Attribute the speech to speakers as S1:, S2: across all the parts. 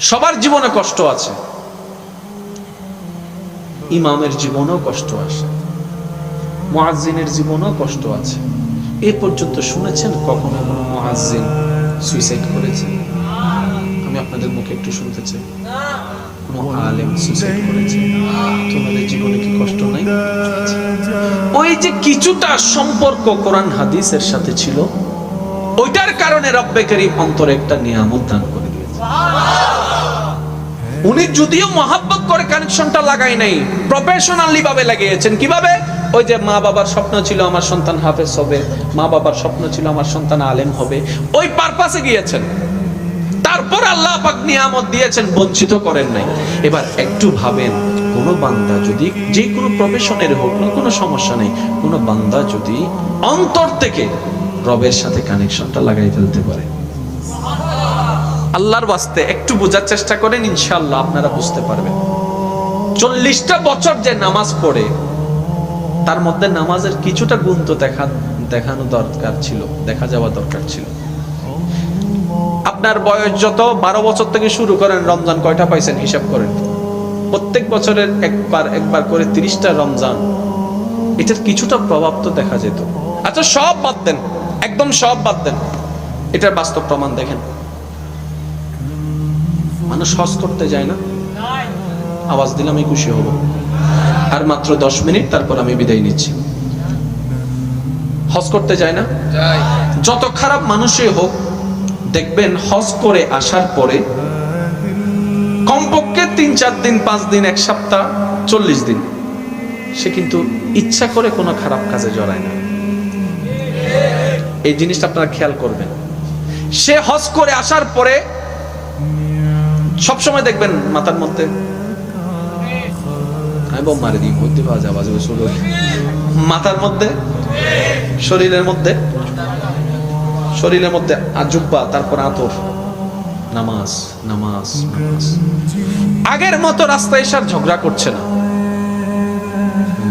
S1: সবার জীবনে কষ্ট আছে, ইমামের জীবনেও কষ্ট আসে, মুয়াজ্জিনের জীবনেও কষ্ট আছে। এ পর্যন্ত শুনেছেন কখনো কোনো মুয়াজ্জিন সুইসাইড করেছে? আমি আপনাদের মুখে একটু শুনতে চাই, কোনো আলেম সুইসাইড করেছে? তোমাদের জীবনে কি কষ্ট নাই? ওই যে কিছুটা সম্পর্ক কোরআন হাদিসের সাথে ছিল, ওইটার কারণে রব্বে কারীম অন্তরে একটা নিয়ামত দান করে দিয়েছে। উনি যদিও মহাব্বত করে কানেকশনটা লাগাই নাই, প্রফেশনালি ভাবে লাগিয়েছেন। কিভাবে? ওই যে মা বাবার স্বপ্ন ছিল আমার সন্তান হাফেজ হবে, মা বাবার স্বপ্ন ছিল আমার সন্তান আলেম হবে, ওই পারপাসে গিয়েছেন। তারপর আল্লাহ পাক নিয়ামত দিয়েছেন, বঞ্চিত করেন নাই। এবার একটু ভাবেন, কোন বান্দা যদি যে কোনো প্রফেশনের হোক না, কোনো সমস্যা নেই, কোন বান্দা যদি অন্তর থেকে রবের সাথে কানেকশনটা লাগাই ফেলতে পারে, আল্লাহর ওয়াস্তে একটু বোঝার চেষ্টা করেন, ইনশাআল্লাহ আপনারা বুঝতে পারবেন। 40টা বছর যে নামাজ পড়ে, তার মধ্যে নামাজের কিছুটা গুণ তো দেখানো দরকার ছিল, দেখা যাওয়া দরকার ছিল। আপনার বয়স যত 12 বছর থেকে শুরু করেন, রমজান কয়টা পাইছেন হিসাব করেন। প্রত্যেক বছরের একবার করে 30টা রমজান, এটার কিছুটা প্রভাব তো দেখা যেত। আচ্ছা সব বাদ দেন, একদম সব বাদ দেন, এটার বাস্তব প্রমাণ দেখেন। মানুষ হজ করতে যায় না? আওয়াজ দিলে আমি খুশি হব। আর মাত্র 10 মিনিট, তারপর আমি বিদায় নিচ্ছি। হজ করতে যায় না? যত খারাপ মানুষই হোক, দেখবেন হজ করে আসার পরে কমপক্ষে 3-4 দিন, 5 দিন, 1 সপ্তাহ, 40 দিন সে কিন্তু ইচ্ছা করে কোনো খারাপ কাজে জড়ায় না। এই জিনিসটা আপনারা খেয়াল করবেন। সে হজ করে আসার পরে সবসময় দেখবেন মাথার মধ্যে মাথার মধ্যে, শরীরের মধ্যে আজুব্বা, তারপর আতর, নামাজ নামাজ নামাজ। আগের মতো রাস্তায় এসে ঝগড়া করছে না।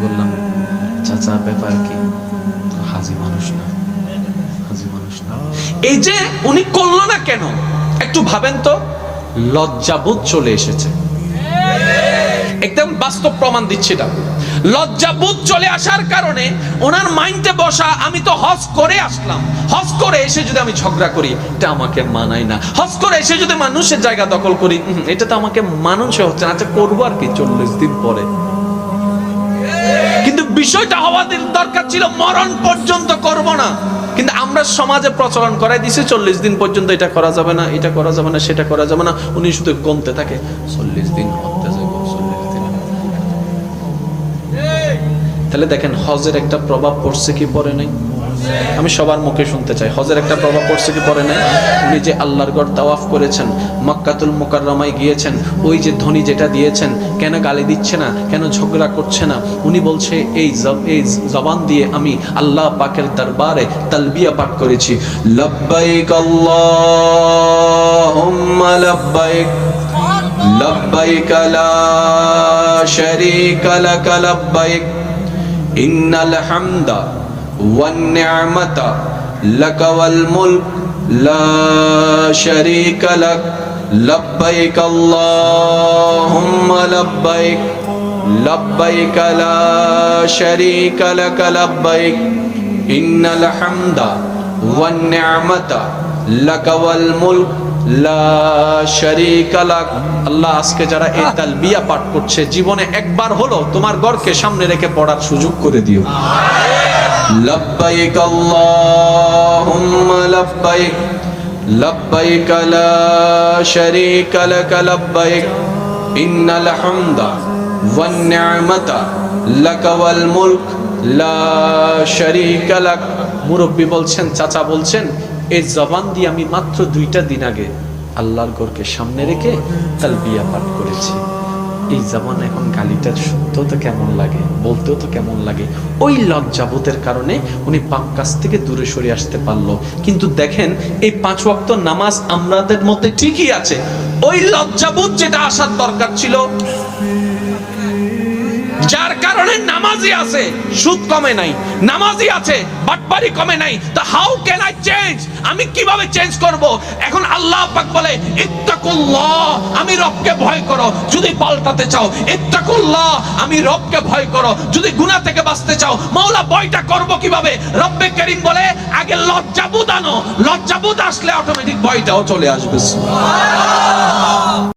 S1: বললাম, চাচা ব্যাপার কি? হাজি মানুষ না, হাজি মানুষ না। এই যে উনি করলো না কেন, একটু ভাবেন তো। লজ্জাবোধ চলে এসেছে। একদম বাস্তব প্রমাণ দিচ্ছি এটা। লজ্জাবোধ চলে আসার কারণে ওনার মাইন্ডে বসা, আমি তো হজ করে আসলাম, হজ করে এসে যদি আমি ঝগড়া করি, এটা আমাকে মানায় না। হজ করে এসে যদি মানুষের জায়গা দখল করি, এটা তো আমাকে মানুষে হচ্ছে না। আচ্ছা করবো আর কি, 40 দিন পরে। কিন্তু বিষয়টা হওয়া দরকার ছিল মরণ পর্যন্ত করব না। কিন্তু আমরা সমাজে প্রচলন করাই দিছি 40 দিন পর্যন্ত এটা করা যাবে না, এটা করা যাবে না, সেটা করা যাবে না। উনি শুধু কমতে থাকে, 40 দিন হতে যাবে, 40 দিন। তাহলে দেখেন হজের একটা প্রভাব পড়ছে কি পড়ে নাই? আমি সবার মুখে শুনতে চাই, হজের একটা প্রভাব পড়ছে কি পড়ে নাই? উনি যে আল্লাহর ঘর তাওয়াফ করেছেন, মক্কাতুল মুকাররমায় গিয়েছেন, ওই যে ধ্বনি যেটা দিয়েছেন, কেন গালি দিচ্ছে না, কেন ঝগড়া করছে না? উনি বলছে এই জবান দিয়ে আমি আল্লাহ পাকের দরবারে তালবিয়া পাঠ করেছি, লব্বাইক আল্লাহুম্মা লব্বাইক, লব্বাইক লা শারীকা লাক লব্বাইক, ইন্নাল হামদা ওয়ান নি'মাতা লাকা ওয়াল মুলক লা শারীকা লাক, লব্বাইক আল্লাহুম্মা লব্বাইক, লব্বাইক লা শারীকা লাক লব্বাইক, ইন্নাল হামদা ওয়ান নি'মাতা লাকা ওয়াল মুলক লা শারীকা লাক। আল্লাহ আজকে যারা এই তালবিয়া পাঠ করছে, জীবনে একবার হলো তোমার ঘরকে সামনে রেখে পড়ার সুযোগ করে দিও। লব্বাইক আল্লাহুম্মা লব্বাইক, লব্বাইক লা শারীকা লাক লব্বাইক, ইন্নাল হামদা ওয়ান নি'মাতা লাকা ওয়াল মুলক লা শারীকা লাক। মুরব্বি বলছেন, চাচা বলছেন, এই জবান দিয়ে আমি মাত্র 2টা দিন আগে আল্লাহর ঘরকে সামনে রেখে তালবিয়া পাঠ করেছি। এই জবান এখন গালিটা শুনতেও তো কেমন লাগে, বলতেও তো কেমন লাগে। ওই লজ্জাবোধের কারণে উনি পাপ কাজ থেকে দূরে সরে আসতে পারলো। কিন্তু দেখেন, এই 5 ওয়াক্ত নামাজ আমাদের মধ্যে ঠিকই আছে, ওই লজ্জাবোধ যেটা আসার দরকার ছিল, যার কারণে নামাজি আছে, সুদ কমে নাই, নামাজি আছে, বাটপারি কমে নাই। তো হাউ ক্যান আই চেঞ্জ? আমি কিভাবে চেঞ্জ করব? এখন আল্লাহ পাক বলে ইত্তাকুল্লাহ, আমি রবকে ভয় করো যদি পাল্টাতে চাও। ইত্তাকুল্লাহ, আমি রবকে ভয় করো যদি গুনাহ থেকে বাঁচতে চাও। মাওলা ভয়টা করব কিভাবে? রব্বে করিম বলে আগে লজ্জাবোধ আনো, লজ্জাবোধ আসলে অটোমেটিক ভয়টাও চলে আসবে। সুবহানাল্লাহ।